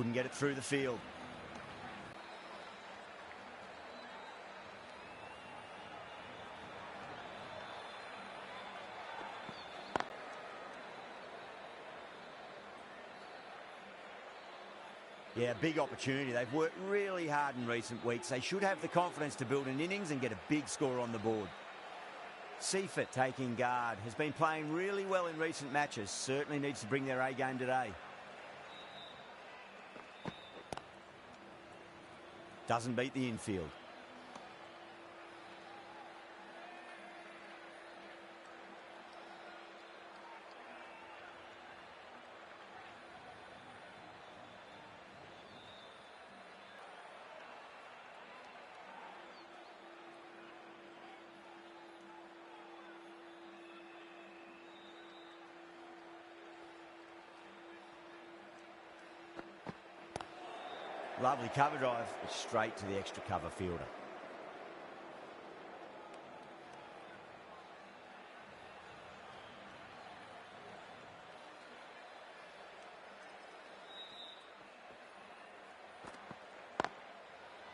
couldn't get it through the field. Yeah, big opportunity. They've worked really hard in recent weeks. They should have the confidence to build an innings and get a big score on the board. Seifert taking guard. Has been playing really well in recent matches. Certainly needs to bring their A game today. Doesn't beat the infield. Lovely cover drive, straight to the extra cover fielder.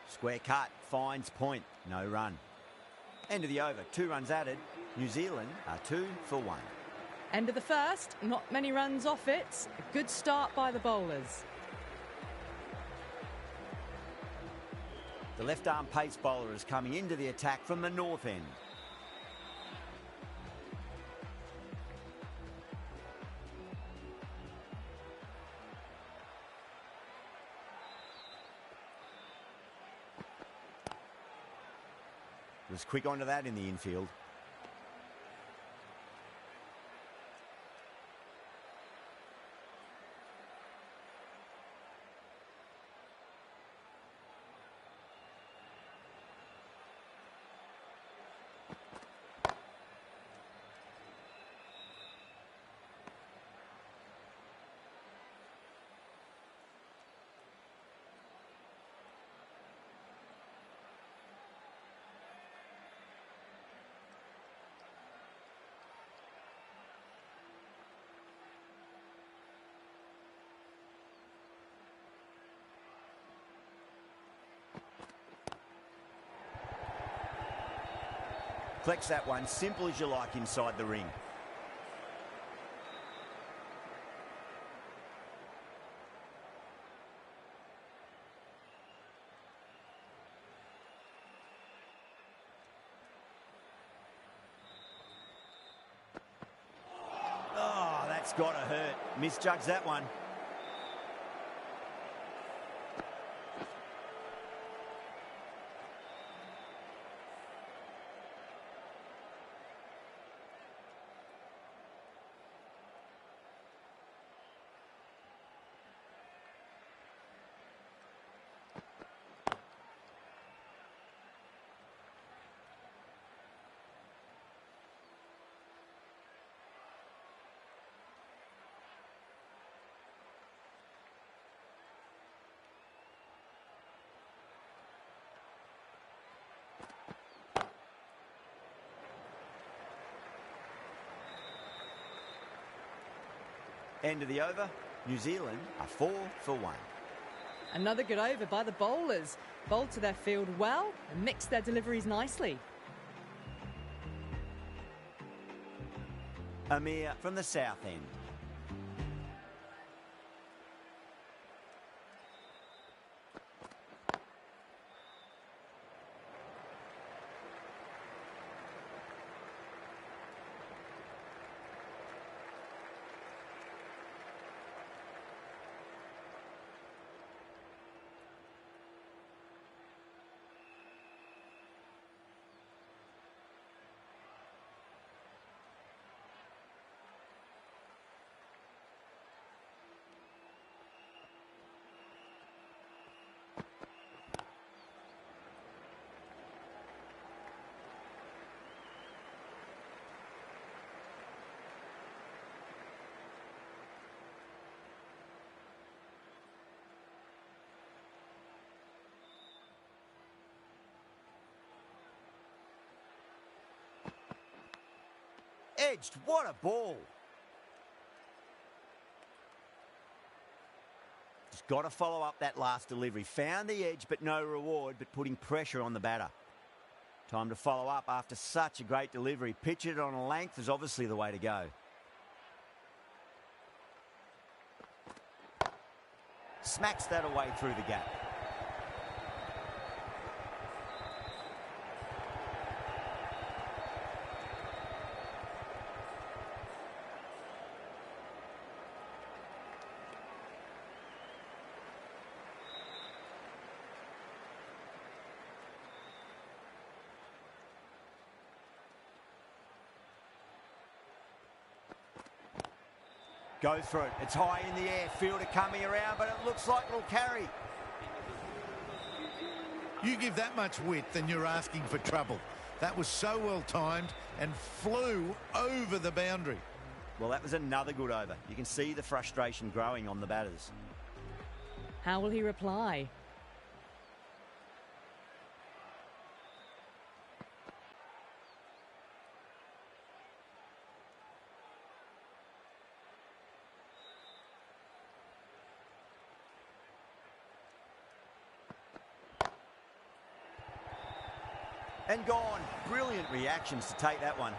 Square cut, finds point, no run. End of the over, 2 runs added. New Zealand are 2 for 1. End of the first, not many runs off it. A good start by the bowlers. The left-arm pace bowler is coming into the attack from the north end. Was quick onto that in the infield. Flex that one, simple as you like inside the ring. Oh, that's got to hurt. Misjudged that one. End of the over, New Zealand are 4 for 1. Another good over by the bowlers. Bowled to their field well and mixed their deliveries nicely. Amir from the south end. Edged, what a ball. Just got to follow up that last delivery. Found the edge, but no reward, but putting pressure on the batter. Time to follow up after such a great delivery. Pitch it on a length is obviously the way to go. Smacks that away through the gap. Go for it. It's high in the air. Fielder coming around, but it looks like it'll carry. You give that much width and you're asking for trouble. That was so well timed and flew over the boundary. Well, that was another good over. You can see the frustration growing on the batters. How will he reply? And gone. Brilliant reactions to take that one.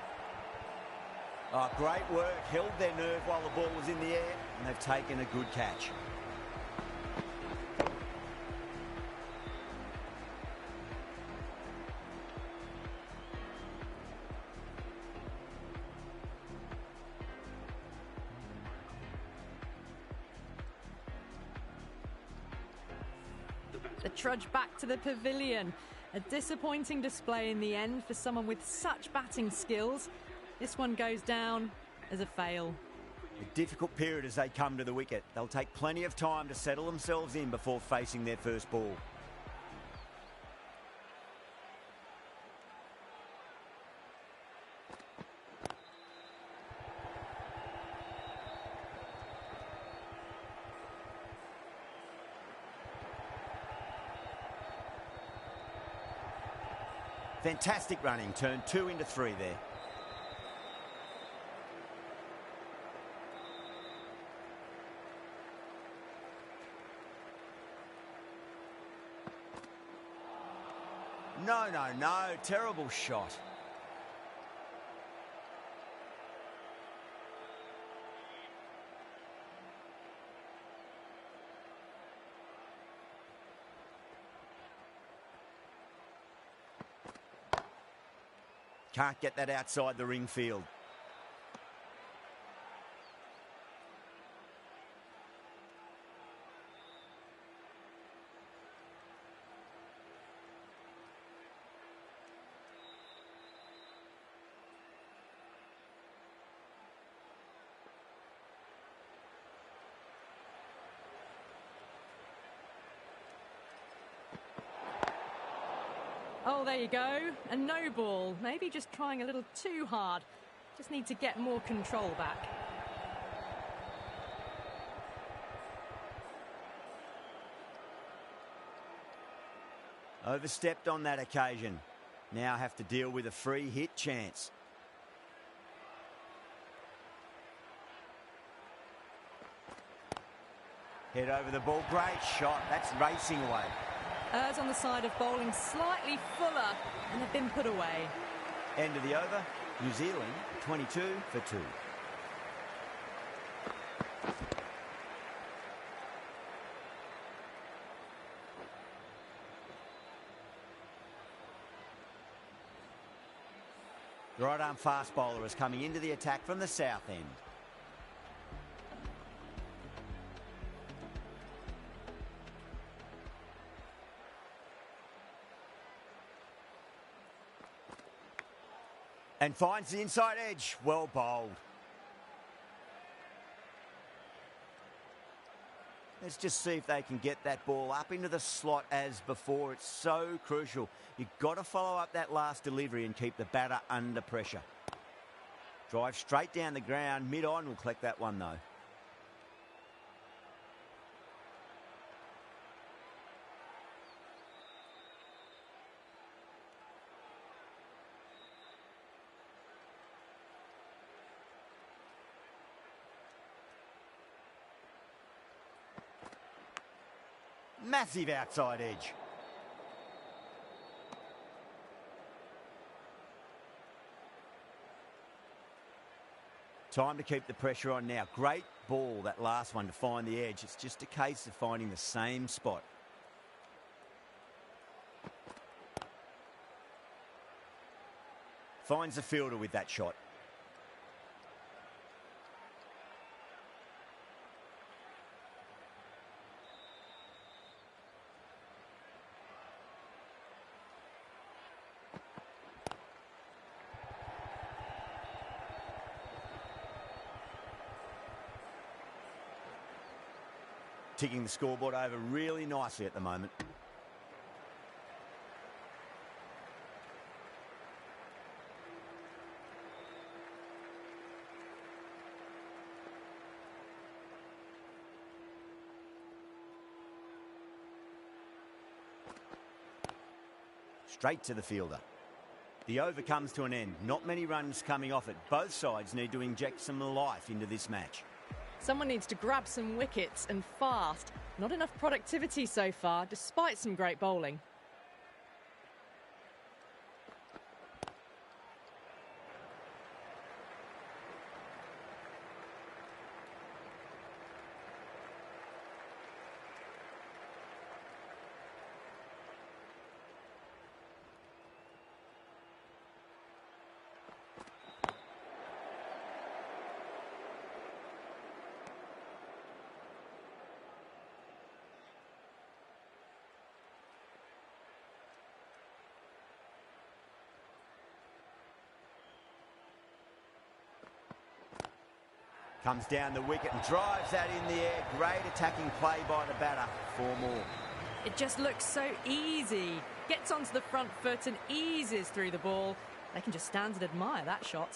Oh, great work. Held their nerve while the ball was in the air, and they've taken a good catch. The trudge back to the pavilion. A disappointing display in the end for someone with such batting skills. This one goes down as a fail. A difficult period as they come to the wicket. They'll take plenty of time to settle themselves in before facing their first ball. Fantastic running, turned 2 into 3 there. No, terrible shot. Can't get that outside the ring field. Oh, there you go. A no ball. Maybe just trying a little too hard. Just need to get more control back. Overstepped on that occasion. Now have to deal with a free hit chance. Head over the ball. Great shot. That's racing away. Errs on the side of bowling slightly fuller and have been put away. End of the over. New Zealand 22 for 2. The right arm fast bowler is coming into the attack from the south end. And finds the inside edge. Well bowled. Let's just see if they can get that ball up into the slot as before. It's so crucial. You've got to follow up that last delivery and keep the batter under pressure. Drive straight down the ground. Mid-on will collect that one though. Massive outside edge. Time to keep the pressure on now. Great ball, that last one, to find the edge. It's just a case of finding the same spot. Finds the fielder with that shot. Ticking the scoreboard over really nicely at the moment. Straight to the fielder. The over comes to an end. Not many runs coming off it. Both sides need to inject some life into this match. Someone needs to grab some wickets, and fast. Not enough productivity so far, despite some great bowling. Comes down the wicket and drives that in the air. Great attacking play by the batter. 4 more. It just looks so easy. Gets onto the front foot and eases through the ball. They can just stand and admire that shot.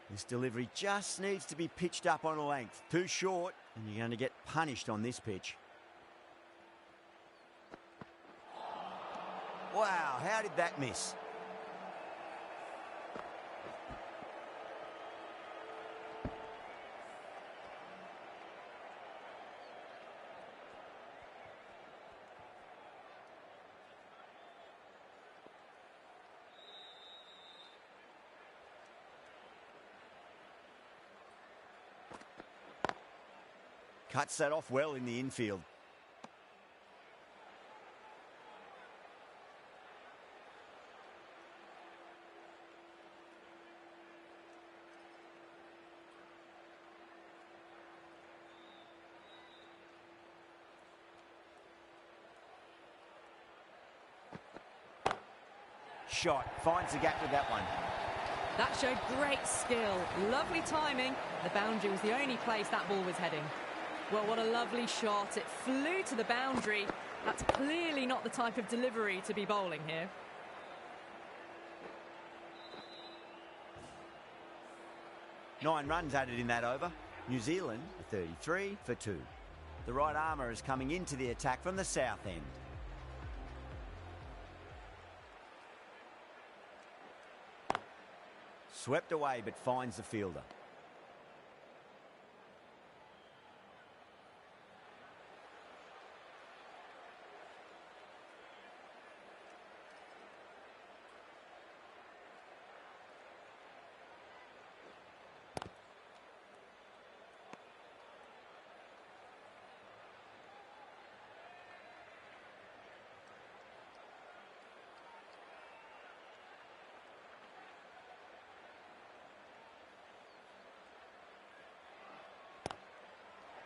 This delivery just needs to be pitched up on a length. Too short, and you're going to get punished on this pitch. Wow, how did that miss? Cuts that off well in the infield. Shot, finds the gap with that one. That showed great skill, lovely timing. The boundary was the only place that ball was heading. Well, what a lovely shot. It flew to the boundary. That's clearly not the type of delivery to be bowling here. Nine runs added in that over. New Zealand 33 for 2. The right armour is coming into the attack from the south end. Swept away but finds the fielder.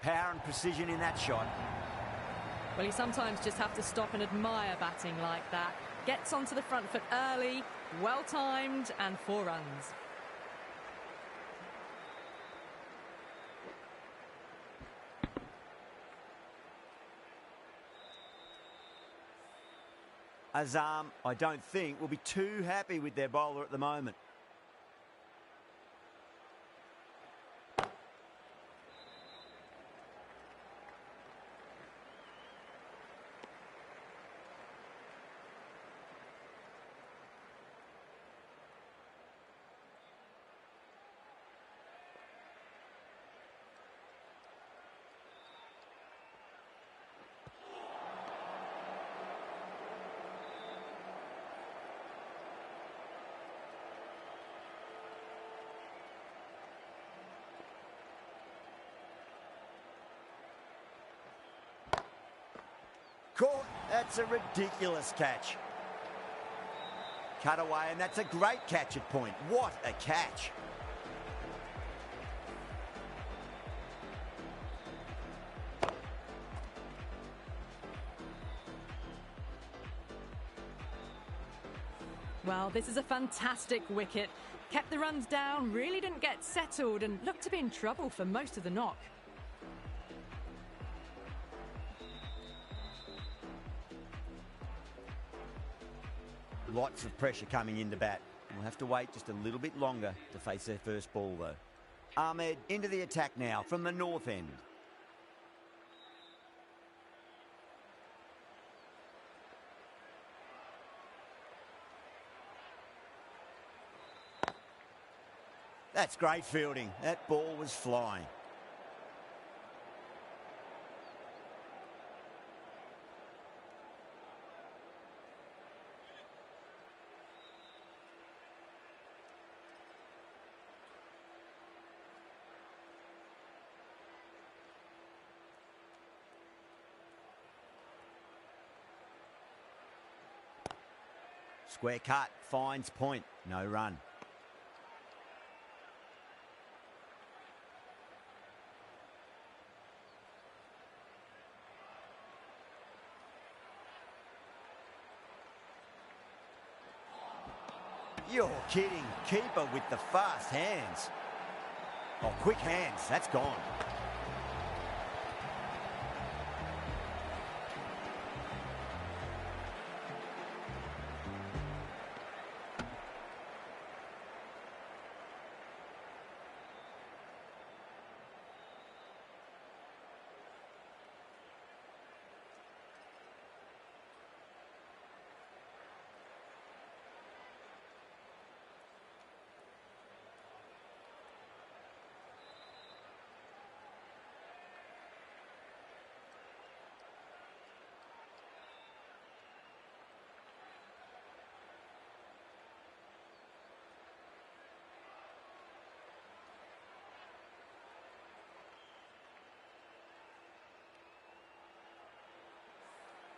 Power and precision in that shot. Well, you sometimes just have to stop and admire batting like that. Gets onto the front foot early, well timed, and 4 runs. Azam, I don't think, will be too happy with their bowler at the moment. Caught. That's a ridiculous catch. Cut away, and that's a great catch at point. What a catch. Well, this is a fantastic wicket. Kept the runs down, really didn't get settled, and looked to be in trouble for most of the knock. Lots of pressure coming into bat. We'll have to wait just a little bit longer to face their first ball, though. Ahmed into the attack now from the north end. That's great fielding. That ball was flying. Square cut, finds point, no run. You're kidding. Keeper with the fast hands. Oh, quick hands. That's gone.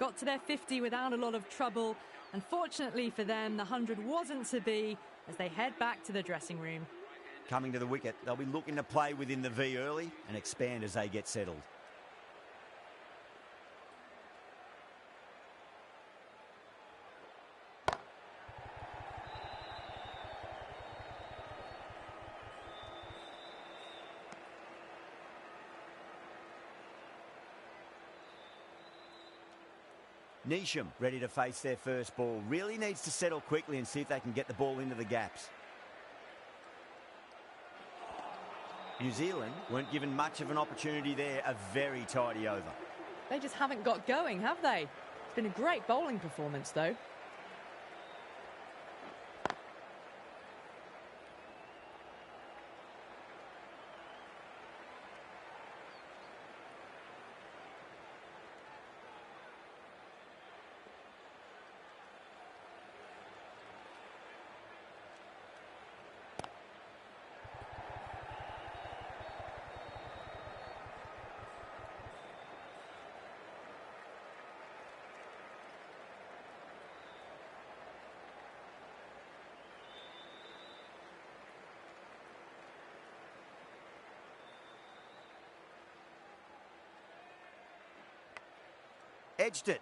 Got to their 50 without a lot of trouble. Unfortunately for them, the 100 wasn't to be as they head back to the dressing room. Coming to the wicket, they'll be looking to play within the V early and expand as they get settled. Neesham ready to face their first ball. Really needs to settle quickly and see if they can get the ball into the gaps. New Zealand weren't given much of an opportunity there. A very tidy over. They just haven't got going, have they? It's been a great bowling performance, though. Edged it.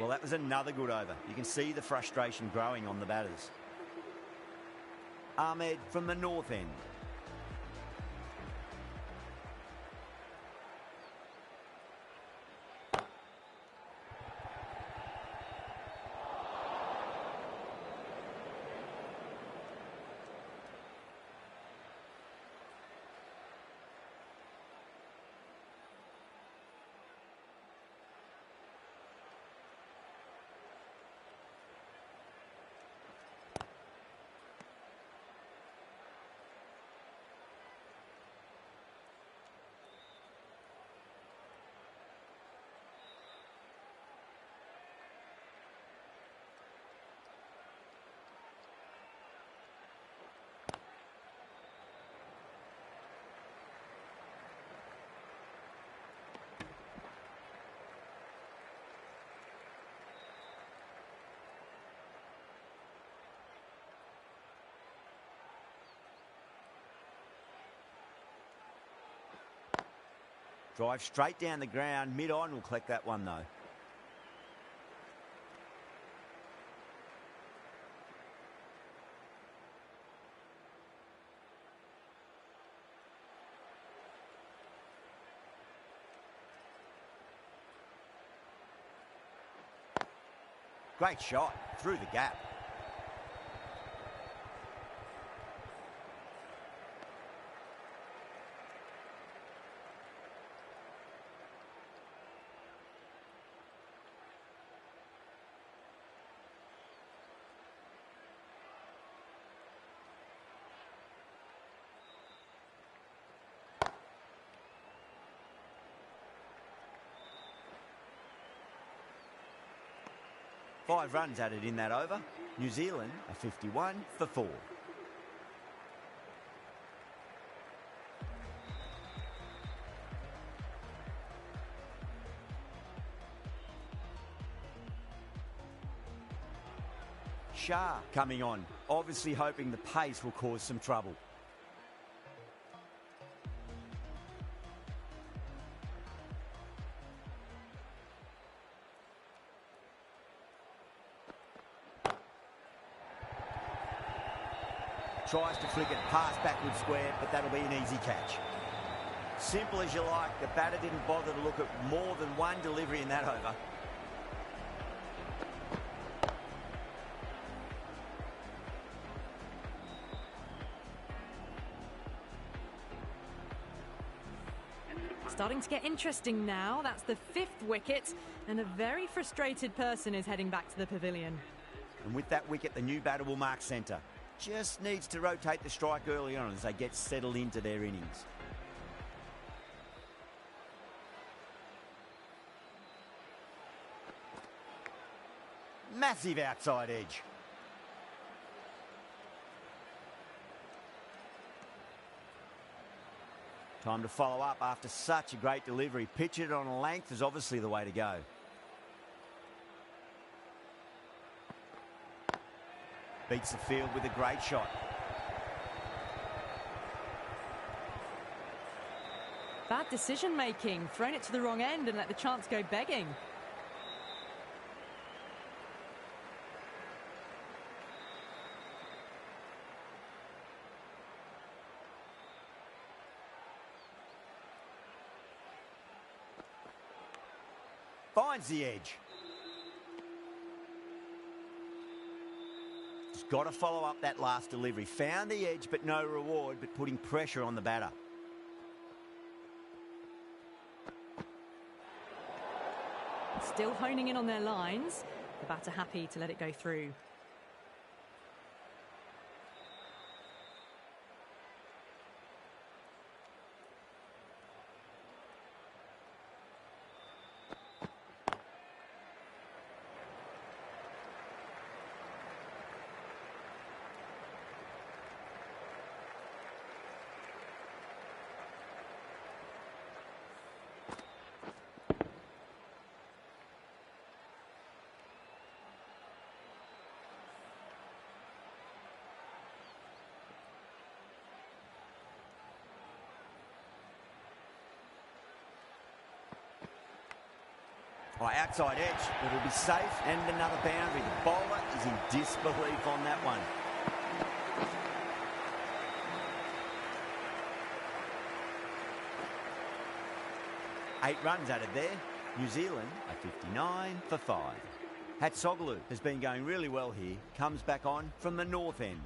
Well, that was another good over. You can see the frustration growing on the batters. Ahmed from the north end. Drive straight down the ground. Mid-on will collect that one, though. Great shot through the gap. Five runs added in that over. New Zealand are 51 for 4. Shah coming on, obviously hoping the pace will cause some trouble. Tries to flick it past backward square, but that'll be an easy catch. Simple as you like, the batter didn't bother to look at more than one delivery in that over. Starting to get interesting now. That's the 5th wicket, and a very frustrated person is heading back to the pavilion. And with that wicket, the new batter will mark centre. Just needs to rotate the strike early on as they get settled into their innings. Massive outside edge. Time to follow up after such a great delivery. Pitch it on a length is obviously the way to go. Beats the field with a great shot. Bad decision making. Thrown it to the wrong end and let the chance go begging. Finds the edge. He's got to follow up that last delivery. Found the edge, but no reward, but putting pressure on the batter. Still honing in on their lines. The batter happy to let it go through. Oh, outside edge, but it'll be safe and another boundary. The bowler is in disbelief on that one. Eight runs added there. New Zealand are 59 for 5. Hatsoglu has been going really well here. Comes back on from the north end.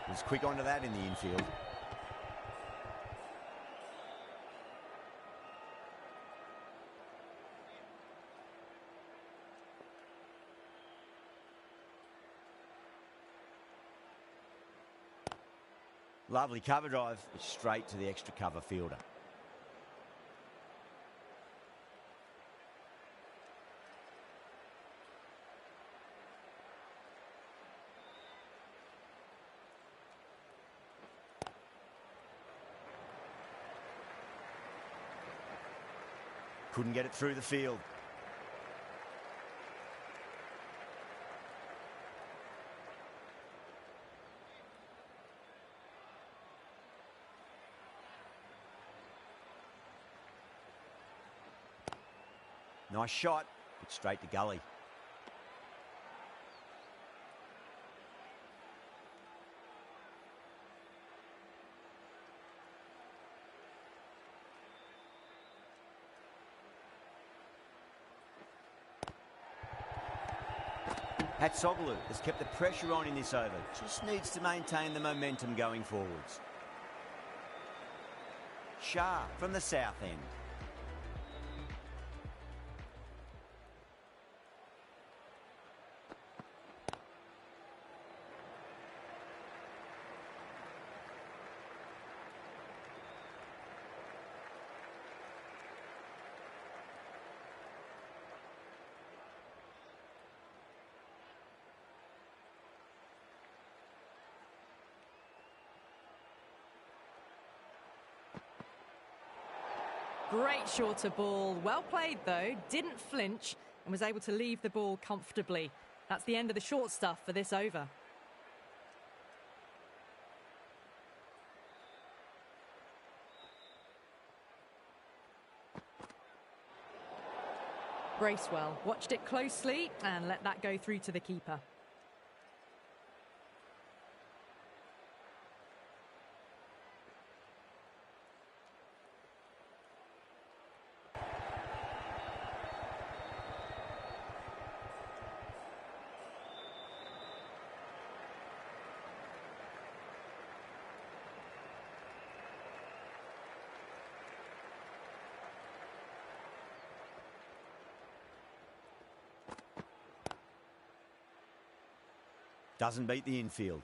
Was quick onto that in the infield. Lovely cover drive, straight to the extra cover fielder. Couldn't get it through the field. Nice shot, but straight to gully. Hatsoglu has kept the pressure on in this over. Just needs to maintain the momentum going forwards. Shah from the south end. Great shorter ball. Well played, though. Didn't flinch and was able to leave the ball comfortably. That's the end of the short stuff for this over. Bracewell watched it closely and let that go through to the keeper. Doesn't beat the infield.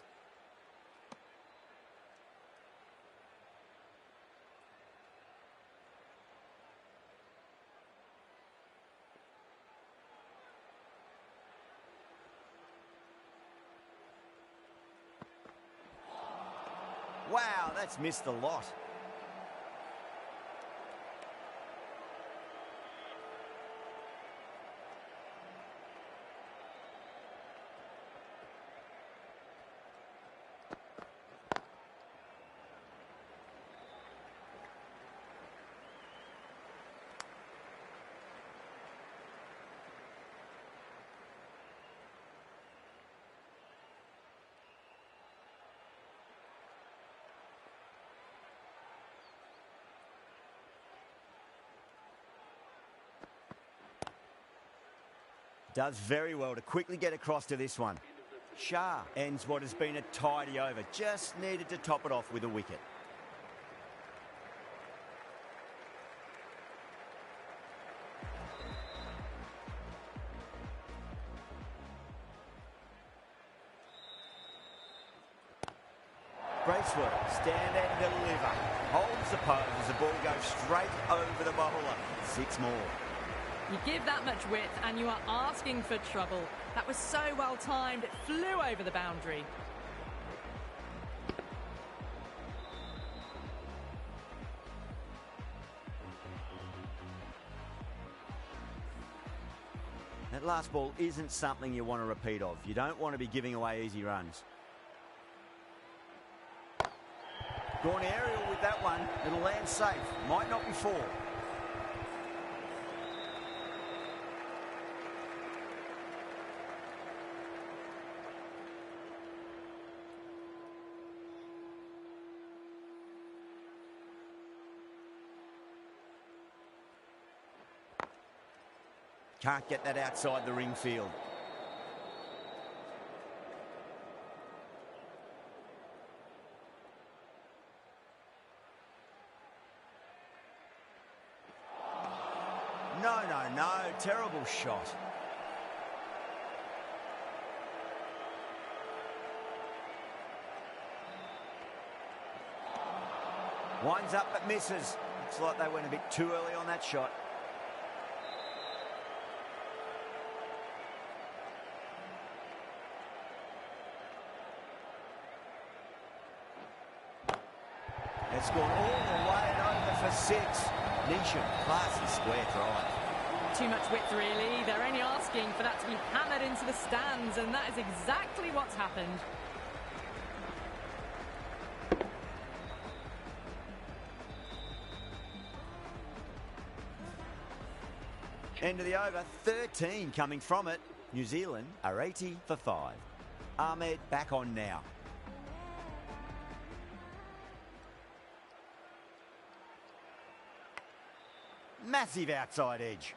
Wow, that's missed a lot. Does very well to quickly get across to this one. Shah ends what has been a tidy over. Just needed to top it off with a wicket. Bracewell, stand and deliver. Holds the pose as the ball goes straight over the bowler. 6 more. You give that much width and you are asking for trouble. That was so well timed, it flew over the boundary. That last ball isn't something you want to repeat of. You don't want to be giving away easy runs. Gone aerial with that one. It'll land safe. Might not be four. Can't get that outside the ring field. No. Terrible shot. Winds up but misses. Looks like they went a bit too early on that shot. It's gone all the way and over for six. Neesham, classy square drive. Too much width, really. They're only asking for that to be hammered into the stands, and that is exactly what's happened. End of the over, 13 coming from it. New Zealand are 80 for 5. Ahmed back on now. Massive outside edge.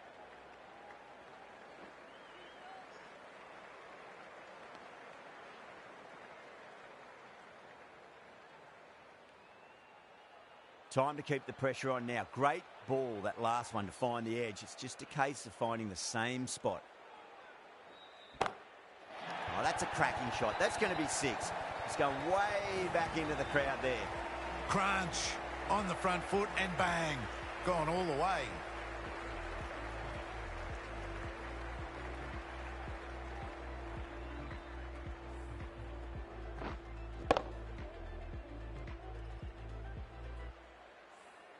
Time to keep the pressure on now. Great ball, that last one, to find the edge. It's just a case of finding the same spot. Oh, that's a cracking shot. That's going to be six. It's going way back into the crowd there. Crunch on the front foot and bang. Gone all the way.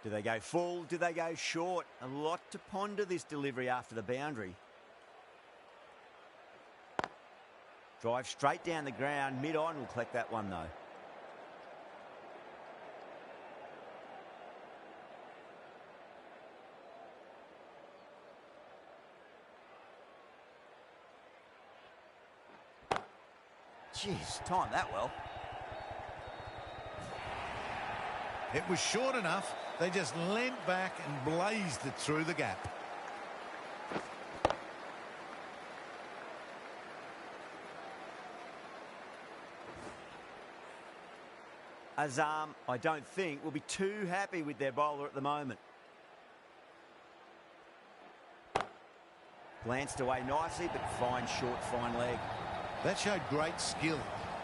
Do they go full? Do they go short? A lot to ponder this delivery after the boundary. Drive straight down the ground. Mid-on will collect that one though. Jeez, timed that well. It was short enough. They just leant back and blazed it through the gap. Azam, I don't think, will be too happy with their bowler at the moment. Glanced away nicely, but fine short, fine leg. That showed great skill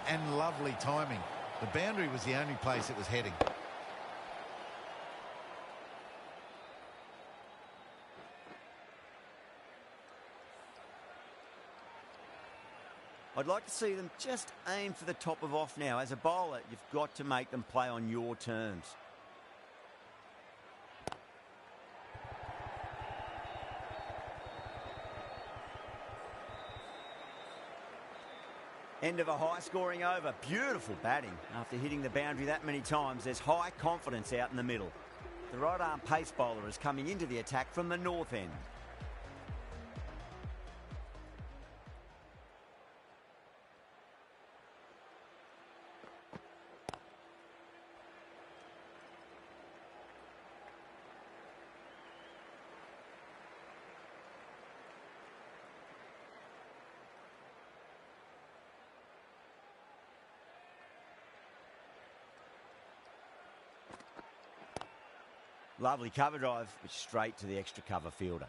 and lovely timing. The boundary was the only place it was heading. I'd like to see them just aim for the top of off now. As a bowler, you've got to make them play on your terms. End of a high-scoring over. Beautiful batting. After hitting the boundary that many times, there's high confidence out in the middle. The right-arm pace bowler is coming into the attack from the north end. Lovely cover drive, but straight to the extra cover fielder.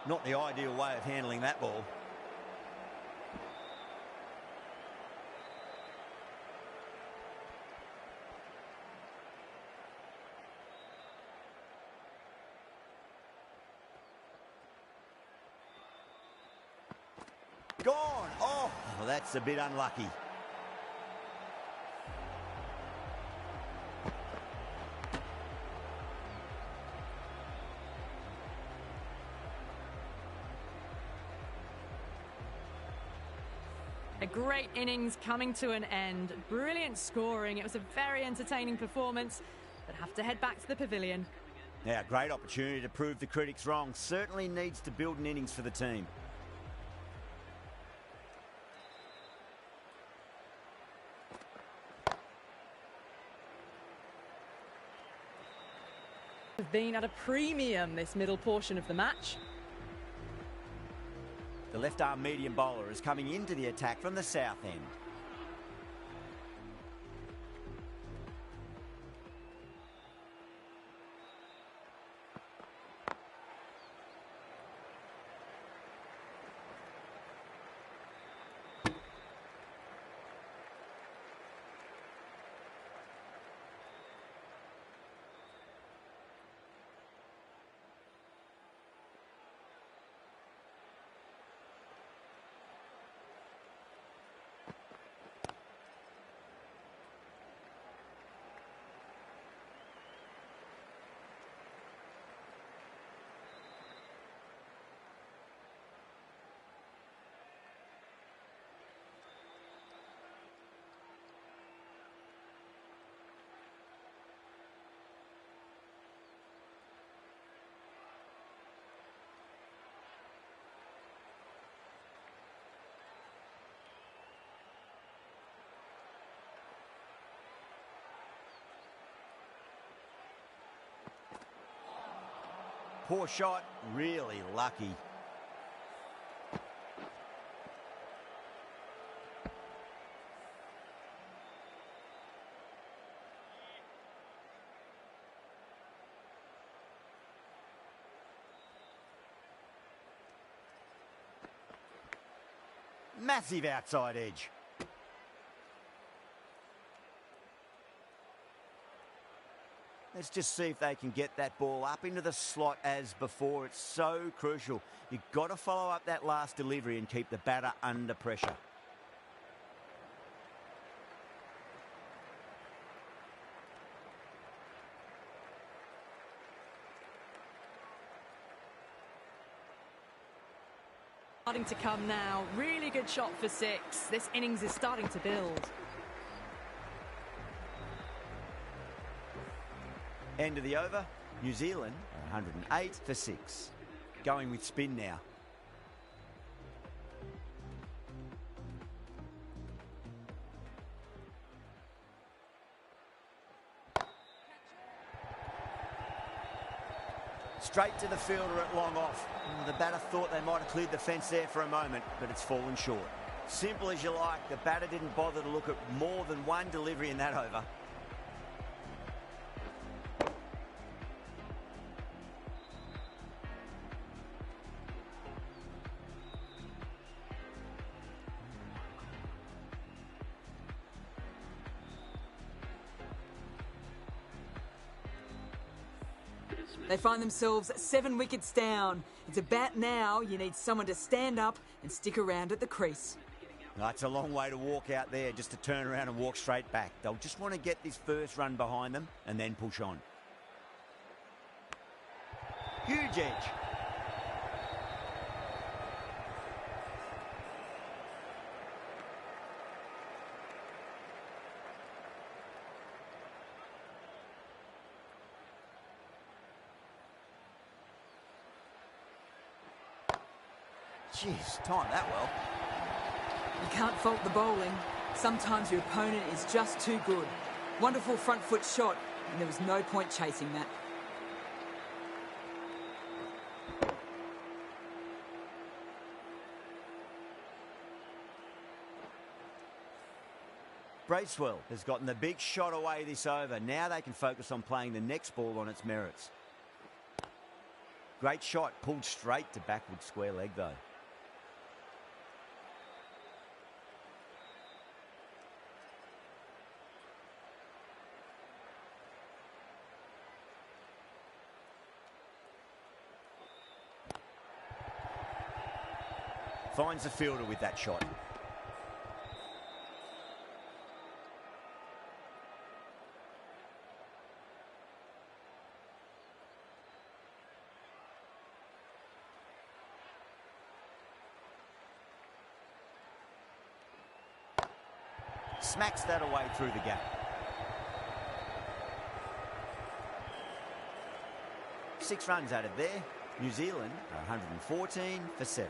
Not the ideal way of handling that ball. Gone. Oh, well, that's a bit unlucky. A great innings coming to an end. Brilliant scoring. It was a very entertaining performance, but have to head back to the pavilion. Yeah, great opportunity to prove the critics wrong. Certainly needs to build an innings for the team. Have been at a premium this middle portion of the match. The left-arm medium bowler is coming into the attack from the south end. Poor shot, really lucky. Massive outside edge. Let's just see if they can get that ball up into the slot as before. It's so crucial. You've got to follow up that last delivery and keep the batter under pressure. Starting to come now. Really good shot for 6. This innings is starting to build. End of the over, New Zealand 108 for 6. Going with spin now. Straight to the fielder at long off. The batter thought they might have cleared the fence there for a moment, but it's fallen short. Simple as you like, the batter didn't bother to look at more than one delivery in that over. They find themselves 7 wickets down. It's a bat now. You need someone to stand up and stick around at the crease. It's a long way to walk out there just to turn around and walk straight back. They'll just want to get this first run behind them and then push on. Huge edge. Jeez, timed that well. You can't fault the bowling. Sometimes your opponent is just too good. Wonderful front foot shot, and there was no point chasing that. Bracewell has gotten the big shot away this over. Now they can focus on playing the next ball on its merits. Great shot, pulled straight to backward square leg though. Finds the fielder with that shot. Smacks that away through the gap. 6 runs added there. New Zealand are 114 for 7.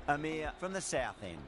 Amir from the south end.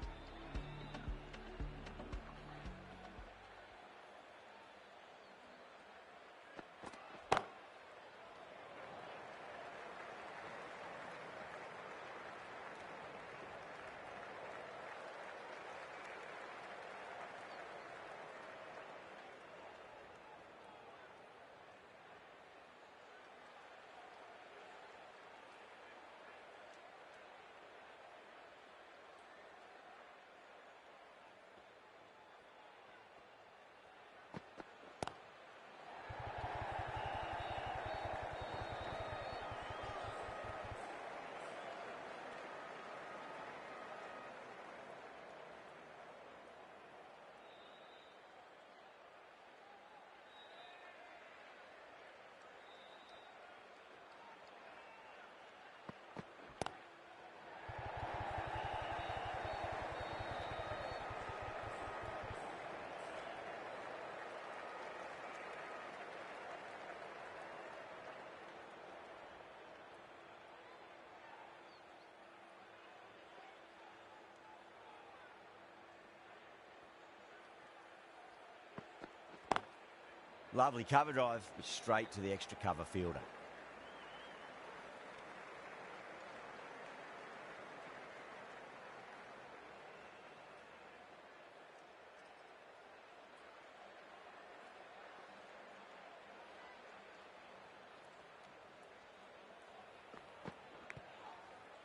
Lovely cover drive, straight to the extra cover fielder.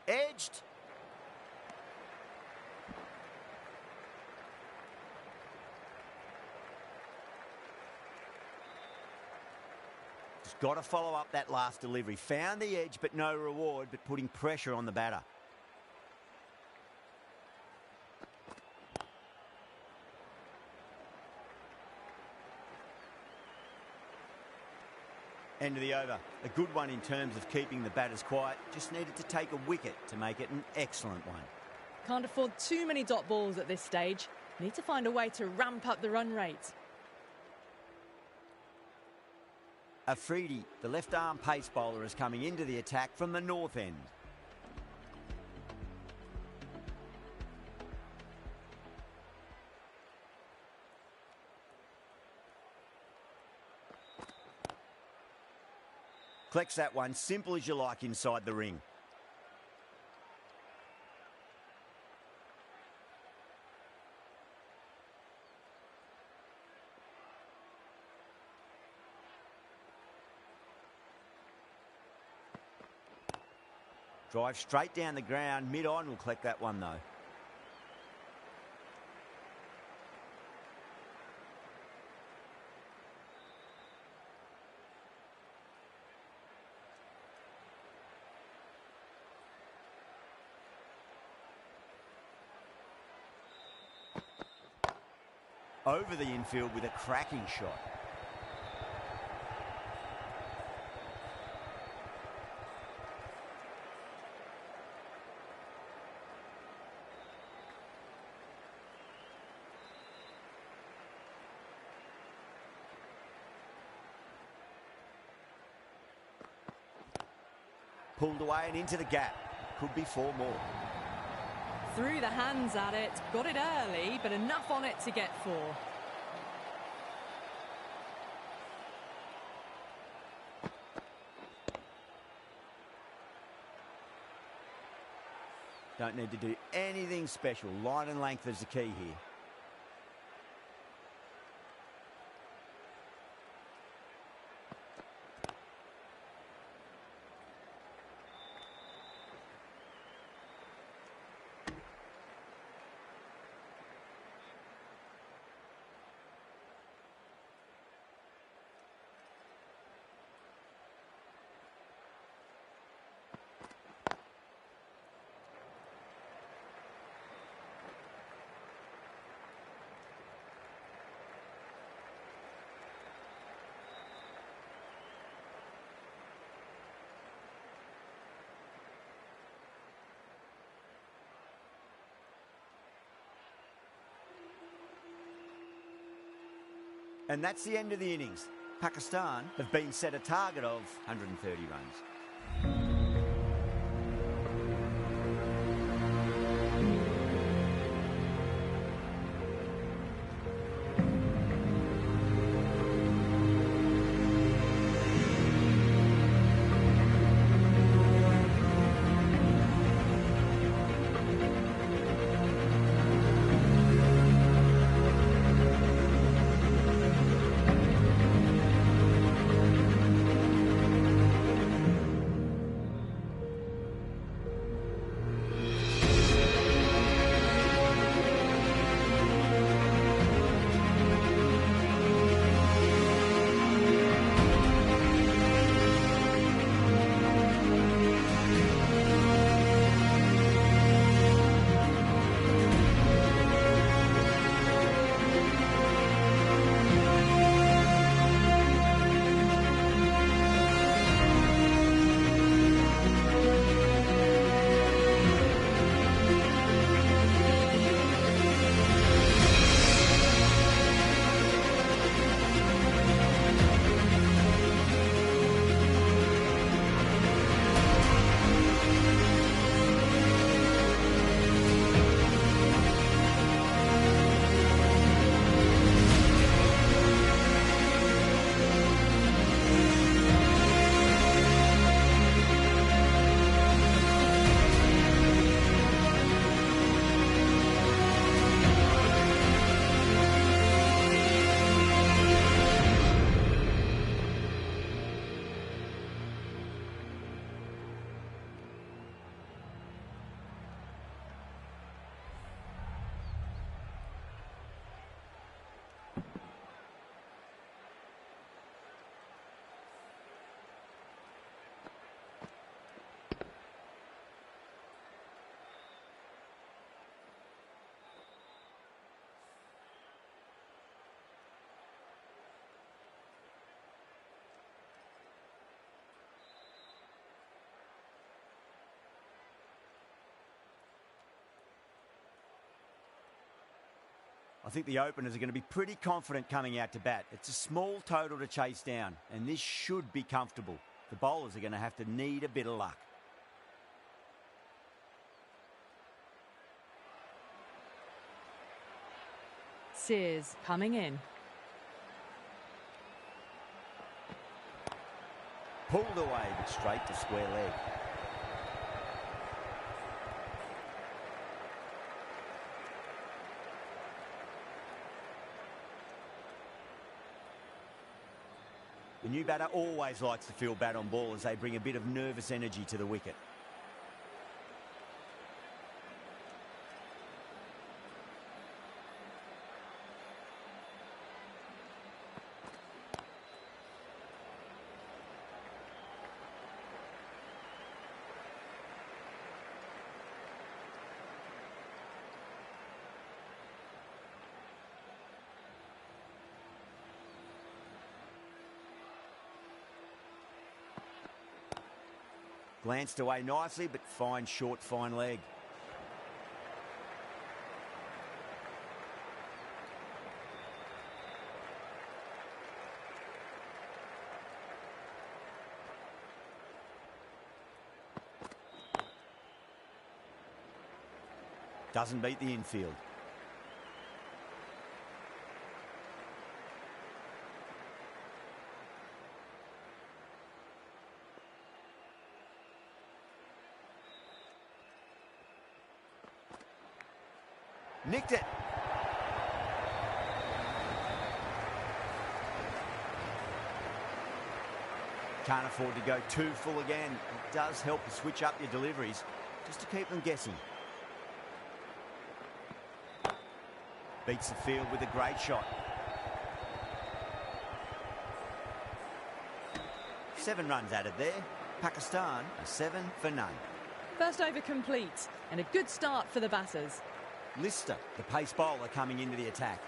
Edged. Got to follow up that last delivery. Found the edge, but no reward, but putting pressure on the batter. End of the over. A good one in terms of keeping the batters quiet. Just needed to take a wicket to make it an excellent one. Can't afford too many dot balls at this stage. Need to find a way to ramp up the run rate. Afridi, the left-arm pace bowler, is coming into the attack from the north end. Collects that one, simple as you like, inside the ring. Drive straight down the ground, mid-on will collect that one though. Over the infield with a cracking shot. Pulled away and into the gap. Could be 4 more. threw the hands at it, got it early, but enough on it to get 4. Don't need to do anything special. Line and length is the key here. And that's the end of the innings. Pakistan have been set a target of 130 runs. I think the openers are going to be pretty confident coming out to bat. It's a small total to chase down, and this should be comfortable. The bowlers are going to have to need a bit of luck. Sears coming in. Pulled away, but straight to square leg. The new batter always likes to feel bat on ball as they bring a bit of nervous energy to the wicket. Glanced away nicely, but fine short, fine leg. Doesn't beat the infield. Nicked it. Can't afford to go too full again. It does help to switch up your deliveries just to keep them guessing. Beats the field with a great shot. 7 runs added there. Pakistan are 7 for none. First over complete and a good start for the batters. Lister, the pace bowler, coming into the attack.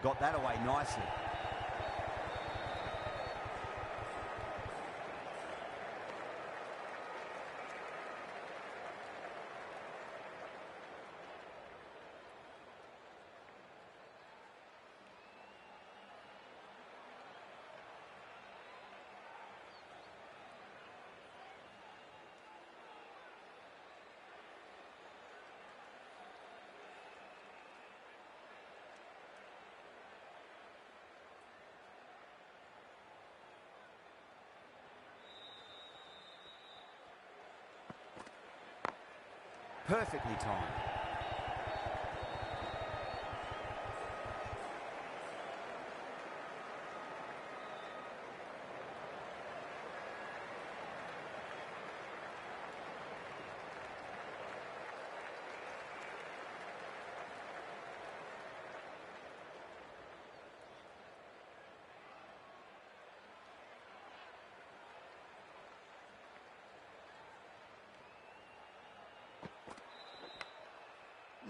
Got that away nicely. Perfectly timed.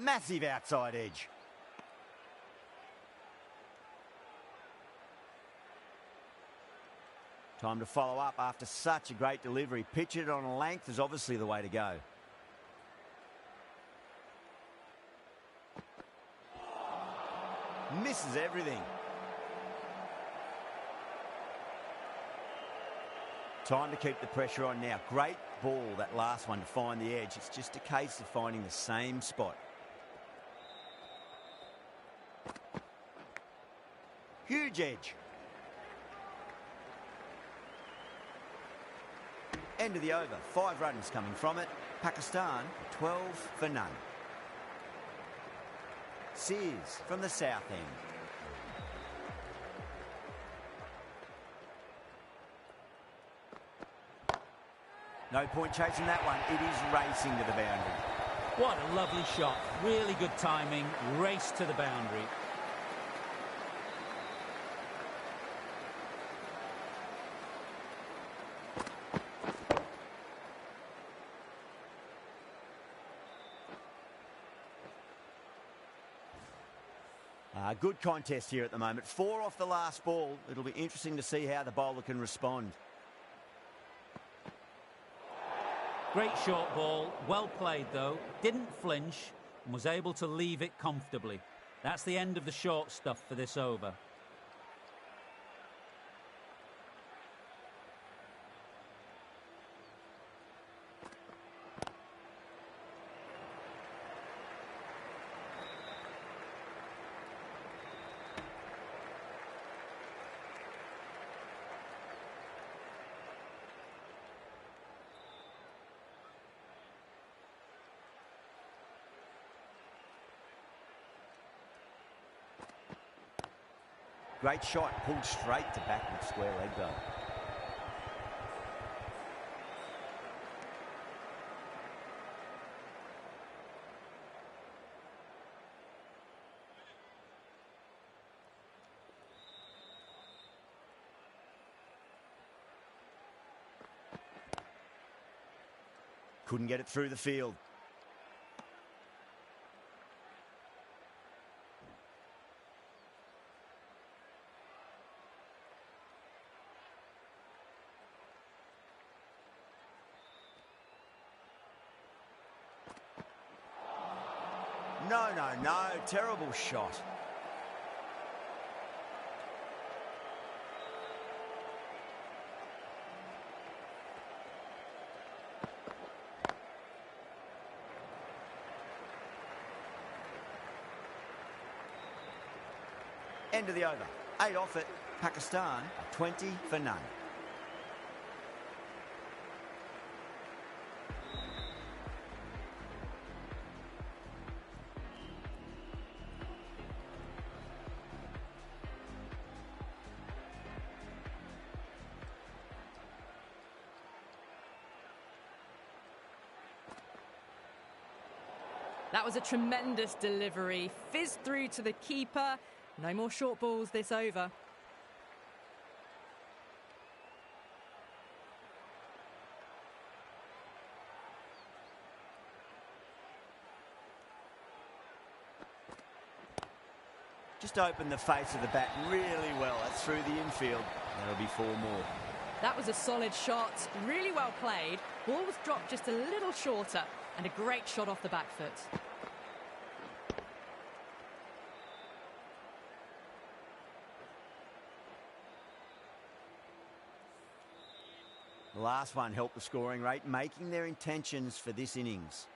Massive outside edge. Time to follow up after such a great delivery. Pitch it on a length is obviously the way to go. Misses everything. Time to keep the pressure on now. Great ball, that last one, to find the edge. It's just a case of finding the same spot. Huge edge. End of the over. 5 runs coming from it. Pakistan 12 for none. Sears from the south end. No point chasing that one. It is racing to the boundary. What a lovely shot. Really good timing. Race to the boundary. Good contest here at the moment. 4 off the last ball. It'll be interesting to see how the bowler can respond. Great short ball. Well played, though. Didn't flinch and was able to leave it comfortably. That's the end of the short stuff for this over. Great shot, pulled straight to backward square leg though. Couldn't get it through the field. No. Terrible shot. End of the over. 8 off it. Pakistan, 20 for none. That was a tremendous delivery. Fizzed through to the keeper. No more short balls this over. Just opened the face of the bat really well. That's through the infield. That'll be 4 more. That was a solid shot. Really well played. Ball was dropped just a little shorter. And a great shot off the back foot. The last one helped the scoring rate, making their intentions for this innings.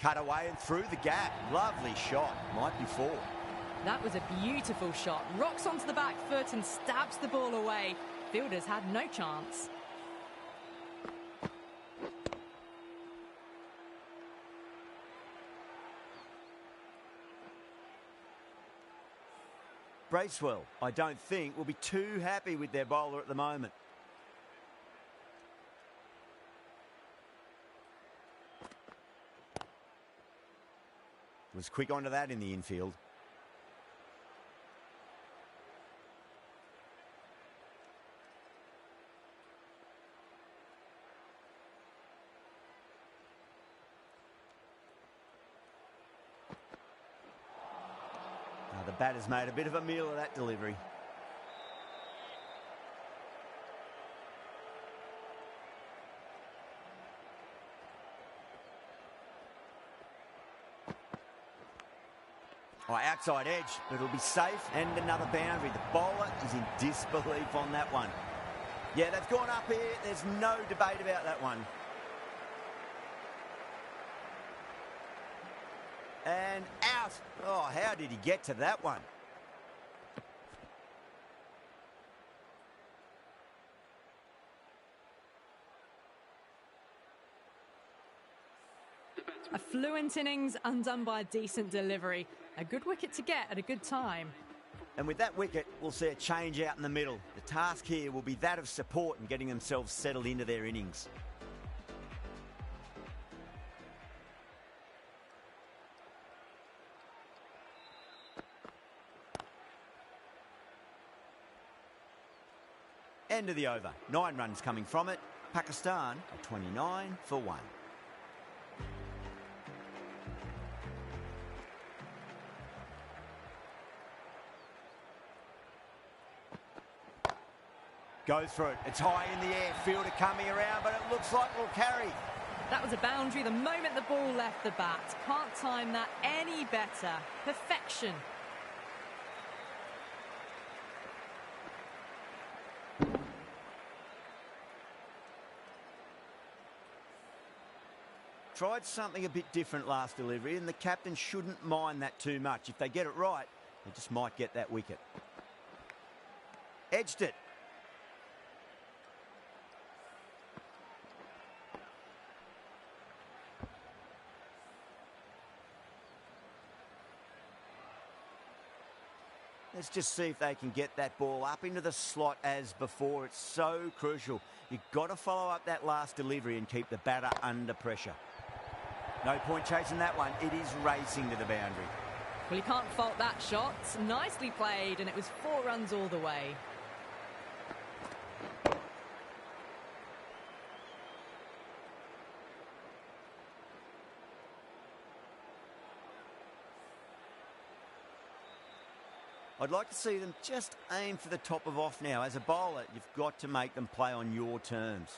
Cut away and through the gap. Lovely shot. Might be 4. That was a beautiful shot. Rocks onto the back foot and stabs the ball away. Fielders had no chance. Bracewell, I don't think, will be too happy with their bowler at the moment. Was quick onto that in the infield. The batter's made a bit of a meal of that delivery. Oh, outside edge, but it'll be safe and another boundary. The bowler is in disbelief on that one. Yeah, they've gone up here. There's no debate about that one. And out. Oh, how did he get to that one? A fluent innings undone by a decent delivery. A good wicket to get at a good time. And with that wicket, we'll see a change out in the middle. The task here will be that of support and getting themselves settled into their innings. End of the over. 9 runs coming from it. Pakistan are 29 for 1. Goes for it. It's high in the air. Fielder coming around, but it looks like it'll carry. That was a boundary the moment the ball left the bat. Can't time that any better. Perfection. Tried something a bit different last delivery, and the captain shouldn't mind that too much. If they get it right, they just might get that wicket. Edged it. Let's just see if they can get that ball up into the slot as before. It's so crucial. You've got to follow up that last delivery and keep the batter under pressure. No point chasing that one. It is racing to the boundary. Well, you can't fault that shot. Nicely played, and it was 4 runs all the way. I'd like to see them just aim for the top of off now. As a bowler, you've got to make them play on your terms.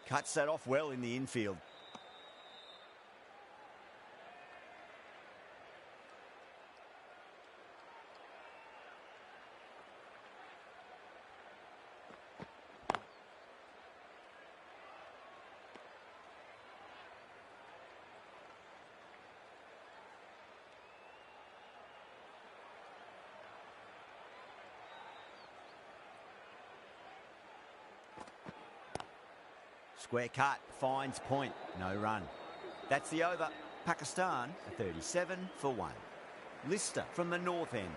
Cuts that off well in the infield. Square cut, finds point, no run. That's the over. Pakistan, a 37 for 1. Lister from the north end.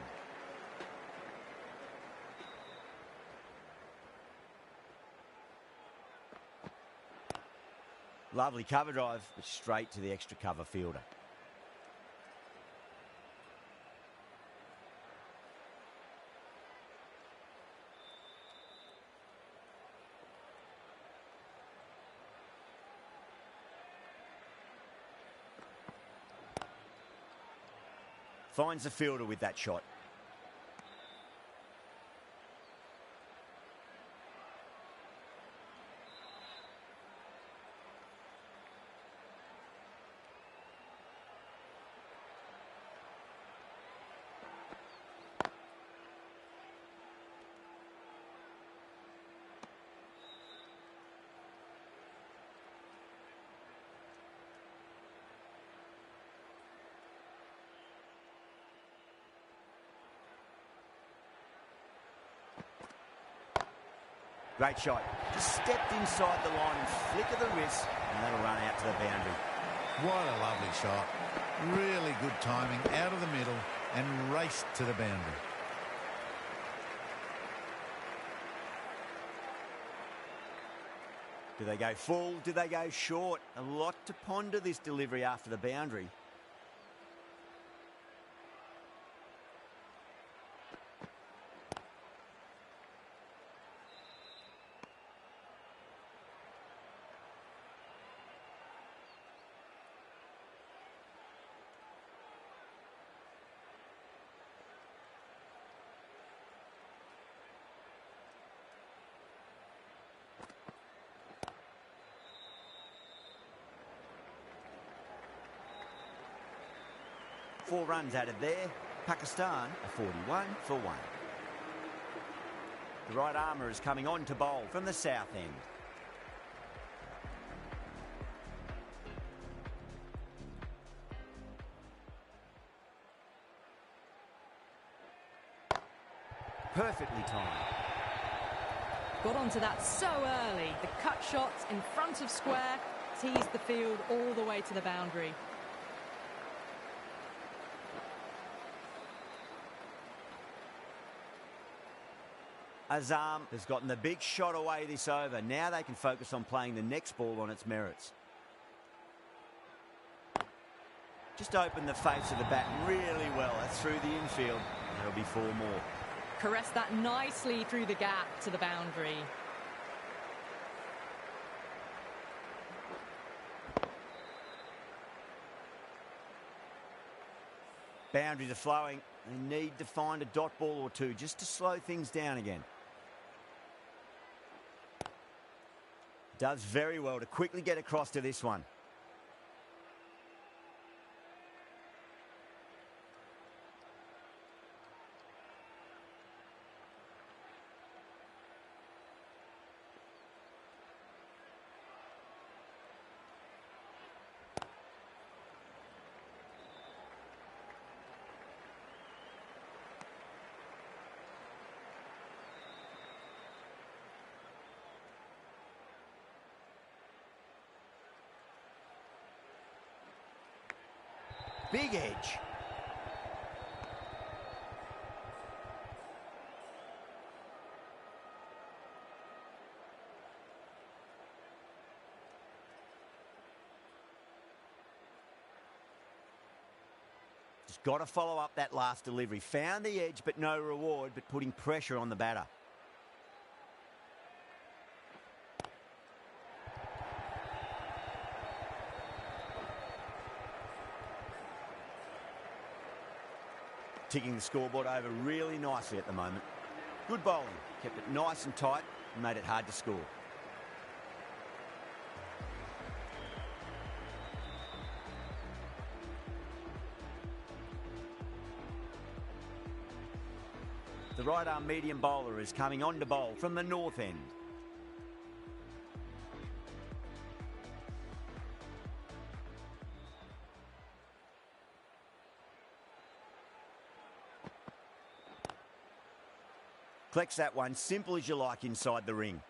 Lovely cover drive, but straight to the extra cover fielder. Finds the fielder with that shot. Great shot. Just stepped inside the line and flick of the wrist, and that'll run out to the boundary. What a lovely shot. Really good timing out of the middle and raced to the boundary. Do they go full? Do they go short? A lot to ponder this delivery after the boundary. Four runs added there. Pakistan, a 41 for 1. The right armour is coming on to bowl from the south end. Perfectly timed. Got onto that so early. The cut shots in front of square teased the field all the way to the boundary. Azam has gotten the big shot away this over. Now they can focus on playing the next ball on its merits. Just opened the face of the bat really well. That's through the infield. That'll be 4 more. Caressed that nicely through the gap to the boundary. Boundaries are flowing. They need to find a dot ball or two just to slow things down again. Does very well to quickly get across to this one. Big edge. Just got to follow up that last delivery. Found the edge, but no reward, but putting pressure on the batter. ticking the scoreboard over really nicely at the moment. Good bowling, kept it nice and tight and made it hard to score. The right-arm medium bowler is coming on to bowl from the north end. Collects that one simple as you like inside the ring.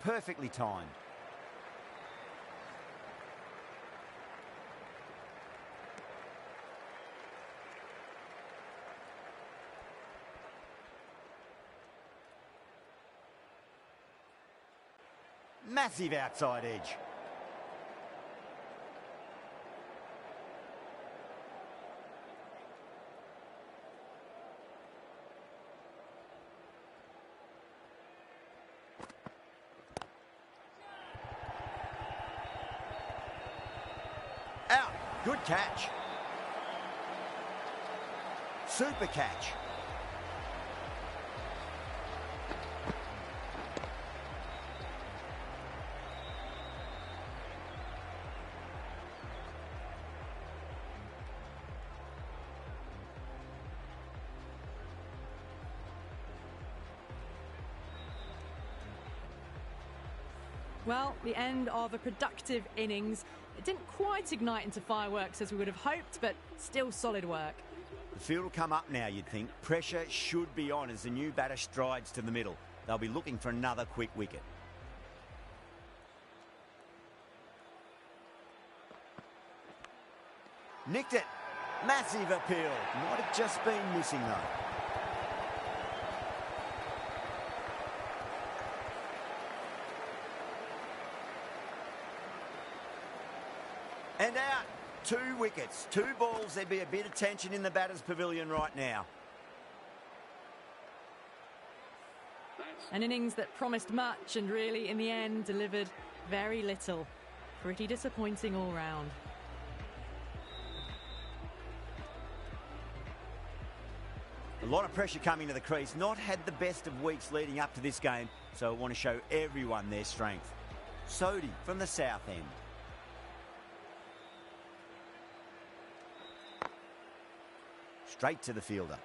Perfectly timed. Massive outside edge. Out. Good catch. Super catch. Well, the end of a productive innings. It didn't quite ignite into fireworks as we would have hoped, but still solid work. The field will come up now, you'd think. Pressure should be on as the new batter strides to the middle. They'll be looking for another quick wicket. Nicked it. Massive appeal. Might have just been missing though. And out. 2 wickets, 2 balls. There'd be a bit of tension in the batter's pavilion right now. An innings that promised much and really, in the end, delivered very little. Pretty disappointing all round. A lot of pressure coming to the crease. Not had the best of weeks leading up to this game, so I want to show everyone their strength. Sodhi from the south end. Straight to the fielder.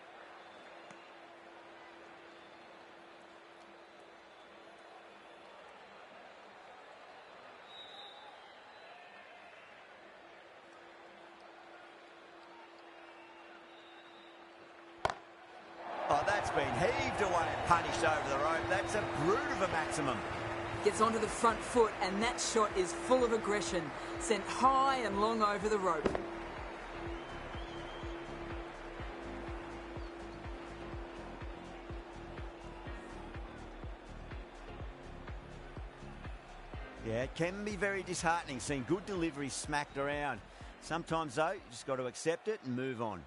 Oh, that's been heaved away and punished over the rope. That's a brute of a maximum. Gets onto the front foot, and that shot is full of aggression. Sent high and long over the rope. Yeah, it can be very disheartening seeing good deliveries smacked around. Sometimes, though, you just got to accept it and move on.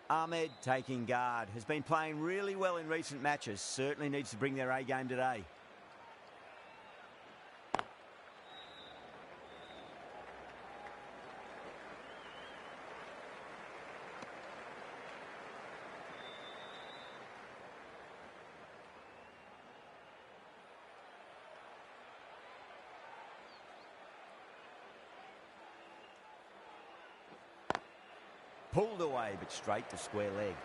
Ahmed taking guard. Has been playing really well in recent matches. Certainly needs to bring their A game today. Pulled away, but straight to square leg.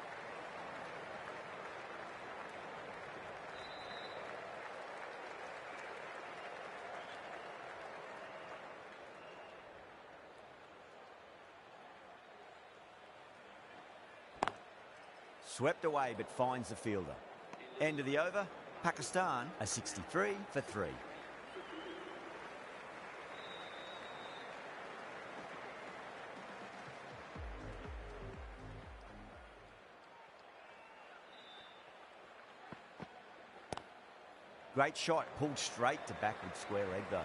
Swept away but finds the fielder. End of the over, Pakistan a 63 for 3. Great shot, pulled straight to backward square leg though.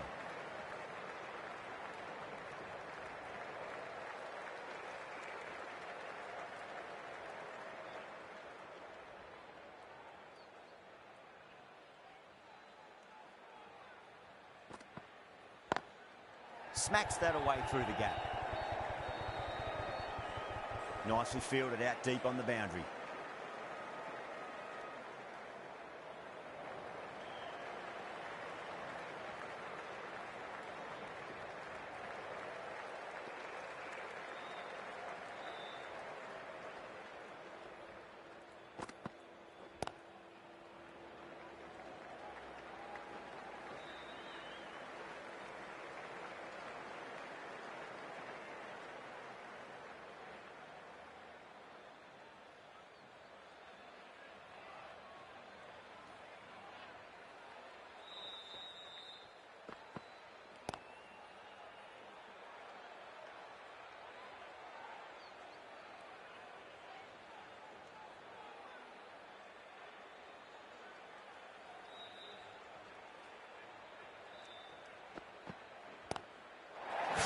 Smacks that away through the gap. Nicely fielded out deep on the boundary.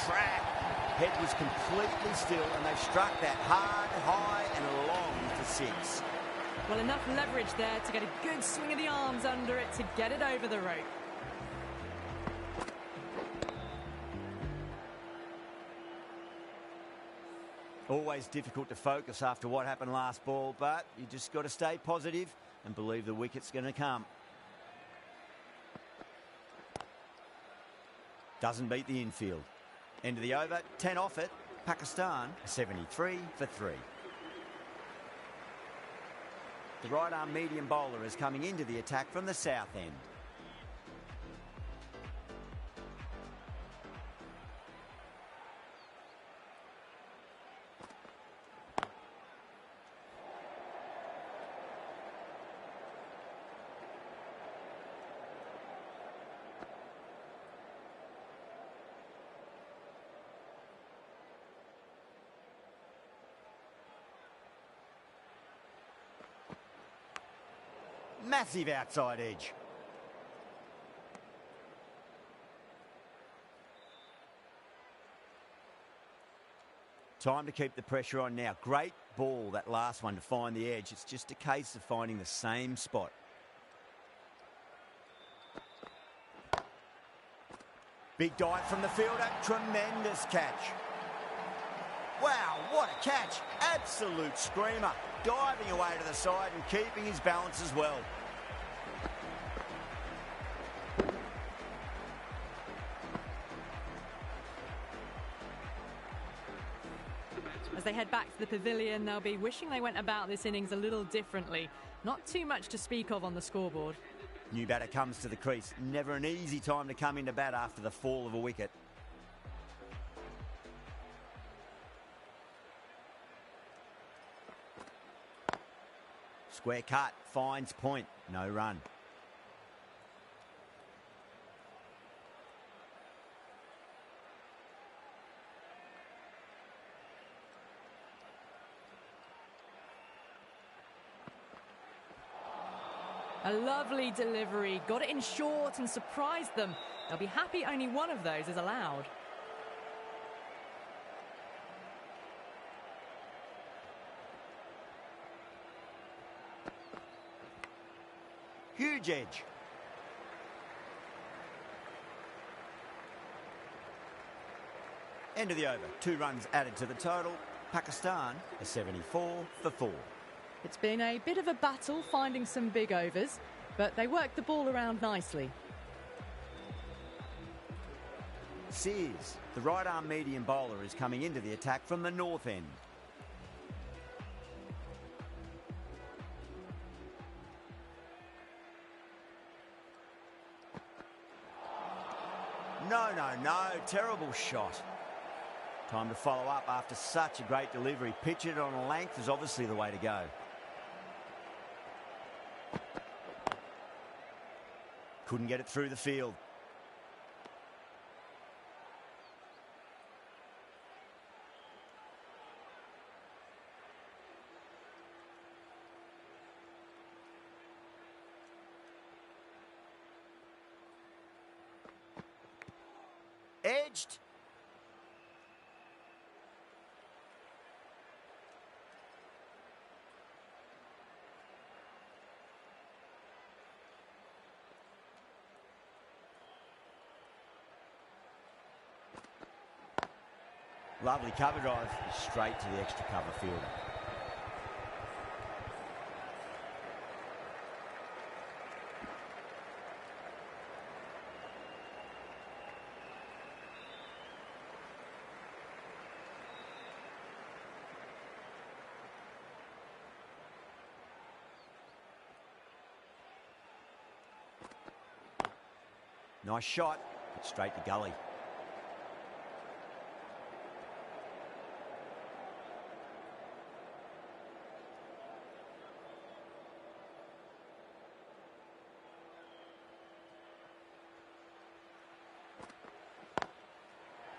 Crack. Head was completely still and they struck that hard, high and long for 6. Well, enough leverage there to get a good swing of the arms under it to get it over the rope. Always difficult to focus after what happened last ball, but you just got to stay positive and believe the wicket's going to come. Doesn't beat the infield. End of the over, 10 off it, Pakistan 73 for 3. The right arm medium bowler is coming into the attack from the south end. Massive outside edge. Time to keep the pressure on now. Great ball, that last one, to find the edge. It's just a case of finding the same spot. Big dive from the fielder. Tremendous catch. Wow, what a catch. Absolute screamer. Diving away to the side and keeping his balance as well. As they head back to the pavilion, they'll be wishing they went about this innings a little differently. Not too much to speak of on the scoreboard. New batter comes to the crease. Never an easy time to come into bat after the fall of a wicket. Square cut, finds point, no run. A lovely delivery, got it in short and surprised them. They'll be happy only one of those is allowed. Huge edge. End of the over. 2 runs added to the total. Pakistan a 74 for 4. It's been a bit of a battle finding some big overs, but they worked the ball around nicely. Sears, the right arm medium bowler, is coming into the attack from the north end. No, terrible shot. Time to follow up after such a great delivery. Pitch it on a length is obviously the way to go. Couldn't get it through the field. Edged. Lovely cover drive, straight to the extra cover fielder. Nice shot, but straight to gully.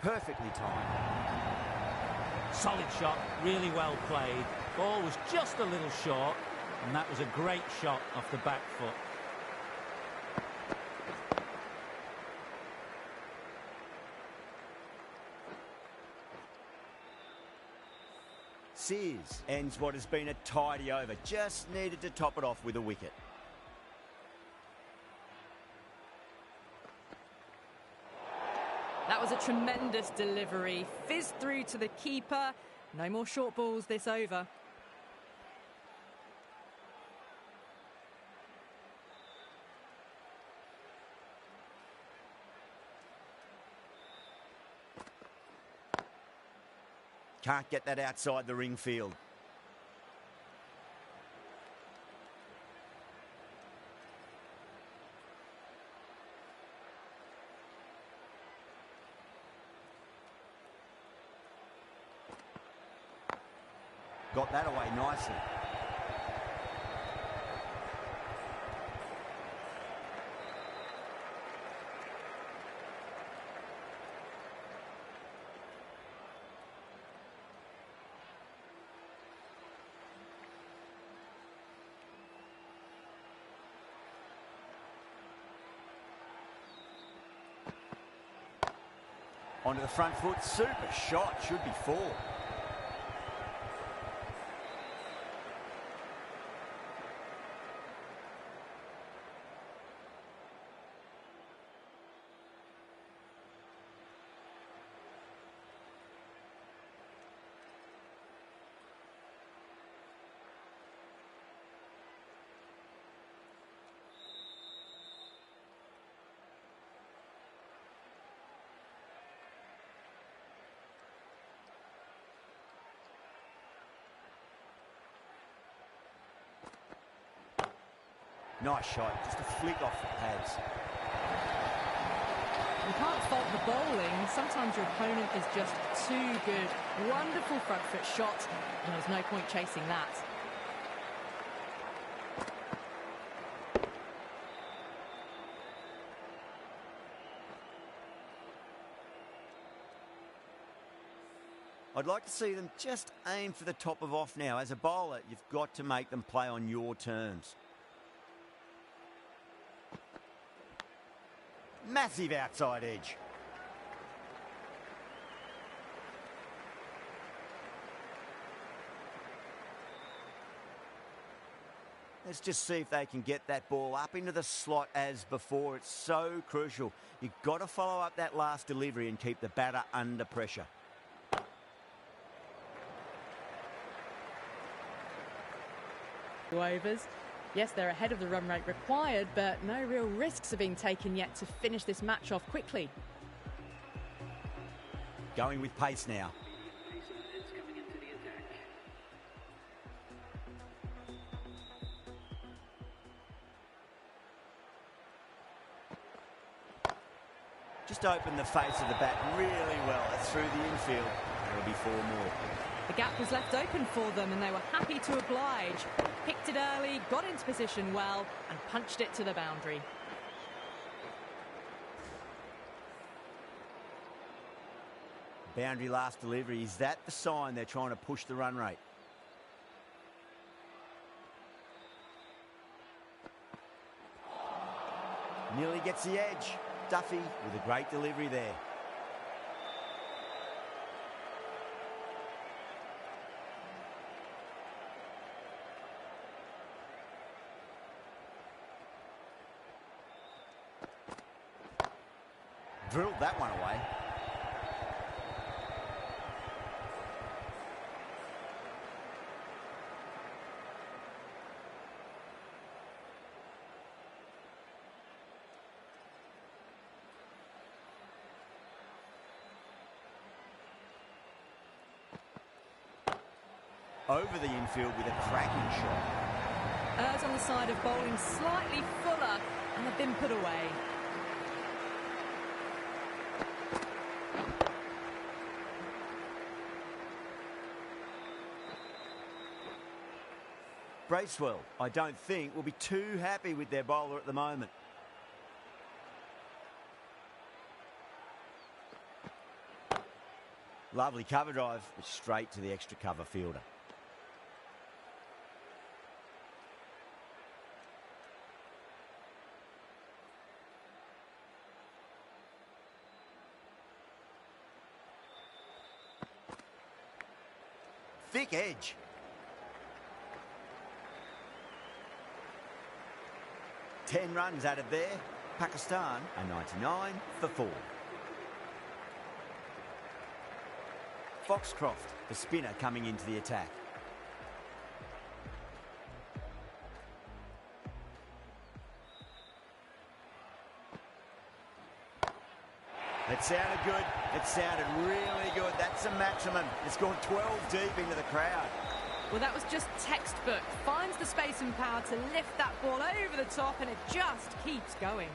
Perfectly timed. Solid shot, really well played. Ball was just a little short, and that was a great shot off the back foot. Sears ends what has been a tidy over. Just needed to top it off with a wicket. That was a tremendous delivery. Fizzed through to the keeper. No more short balls this over. Can't get that outside the ring field. Got that away nicely. Onto the front foot, super shot, should be 4. Nice shot, just a flick off the pads. You can't fault the bowling. Sometimes your opponent is just too good. Wonderful front foot shot, and there's no point chasing that. I'd like to see them just aim for the top of off now. As a bowler, you've got to make them play on your terms. Massive outside edge. Let's just see if they can get that ball up into the slot as before. It's so crucial. You've got to follow up that last delivery and keep the batter under pressure. Overs. Yes, they're ahead of the run rate required, but no real risks are being taken yet to finish this match off quickly. Going with pace now. Just opened the face of the bat really well. That's through the infield. There'll be 4 more. The gap was left open for them and they were happy to oblige. Picked it early, got into position well and punched it to the boundary. Boundary last delivery. Is that the sign they're trying to push the run rate? Nearly gets the edge. Duffy with a great delivery there. Drilled that one away. Over the infield with a cracking shot. Errs on the side of bowling slightly fuller and have been put away. Bracewell, I don't think, will be too happy with their bowler at the moment. Lovely cover drive, but straight to the extra cover fielder. Thick edge. Ten runs added there. Pakistan a 99 for 4. Foxcroft, the spinner, coming into the attack. It sounded good. It sounded really good. That's a maximum. It's gone 12 deep into the crowd. Well, that was just textbook. Finds the space and power to lift that ball over the top, and it just keeps going.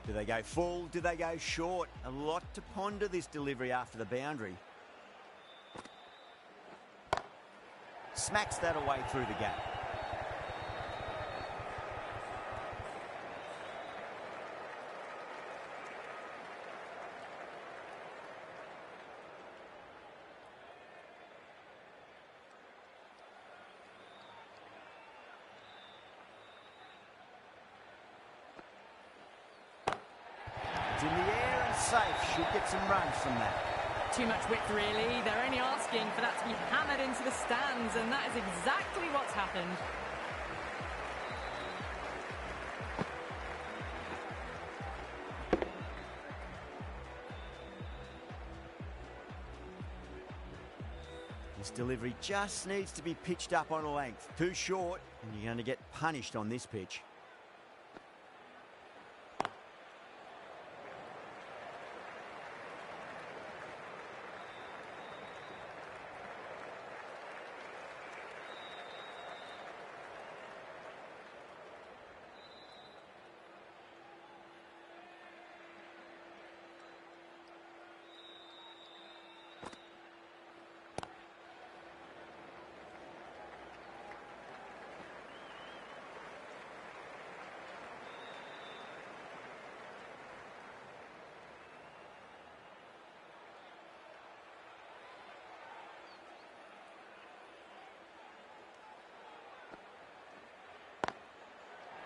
Do they go full? Do they go short? A lot to ponder this delivery after the boundary. Smacks that away through the gap. It's in the air and safe. Should get some runs from that. Too much width, really. They're only asking for that to be hammered into the stands, and that is exactly what's happened. This delivery just needs to be pitched up on a length. Too short, and you're going to get punished on this pitch.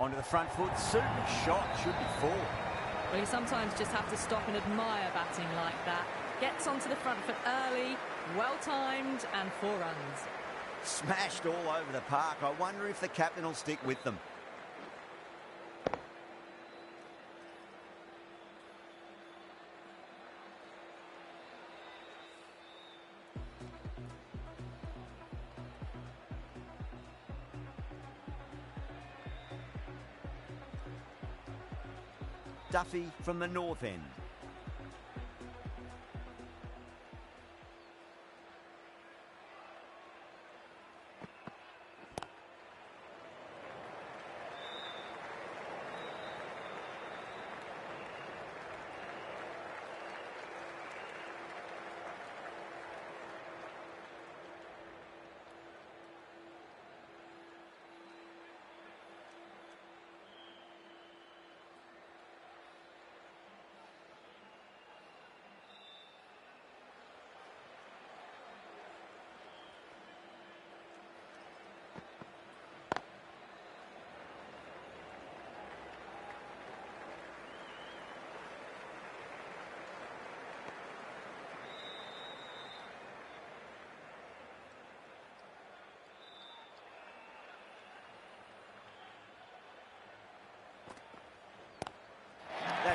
Onto the front foot, super shot, should be 4. Well, you sometimes just have to stop and admire batting like that. Gets onto the front foot early, well-timed, and 4 runs. Smashed all over the park. I wonder if the captain will stick with them. Duffy from the north end.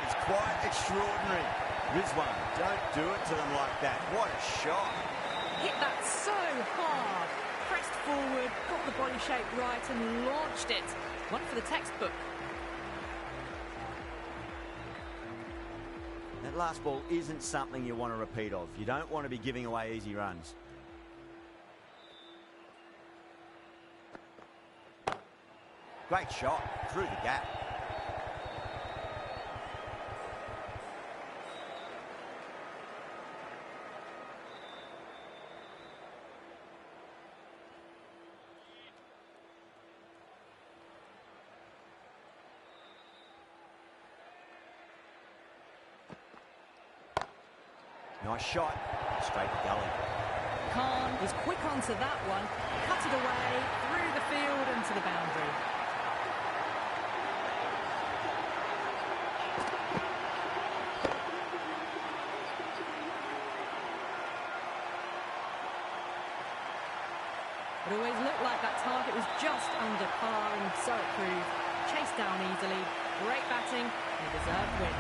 that is quite extraordinary. Rizwan, don't do it to them like that. What a shot. Hit that so hard. Pressed forward, got the body shape right and launched it. One for the textbook. That last ball isn't something you want to repeat of. You don't want to be giving away easy runs. Great shot through the gap. Nice shot, straight to gully. Khan was quick onto that one, cut it away, through the field and to the boundary. It always looked like that target was just under par, and so it proved. Chased down easily, great batting, and a deserved win.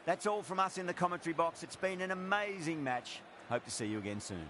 That's all from us in the commentary box. It's been an amazing match. Hope to see you again soon.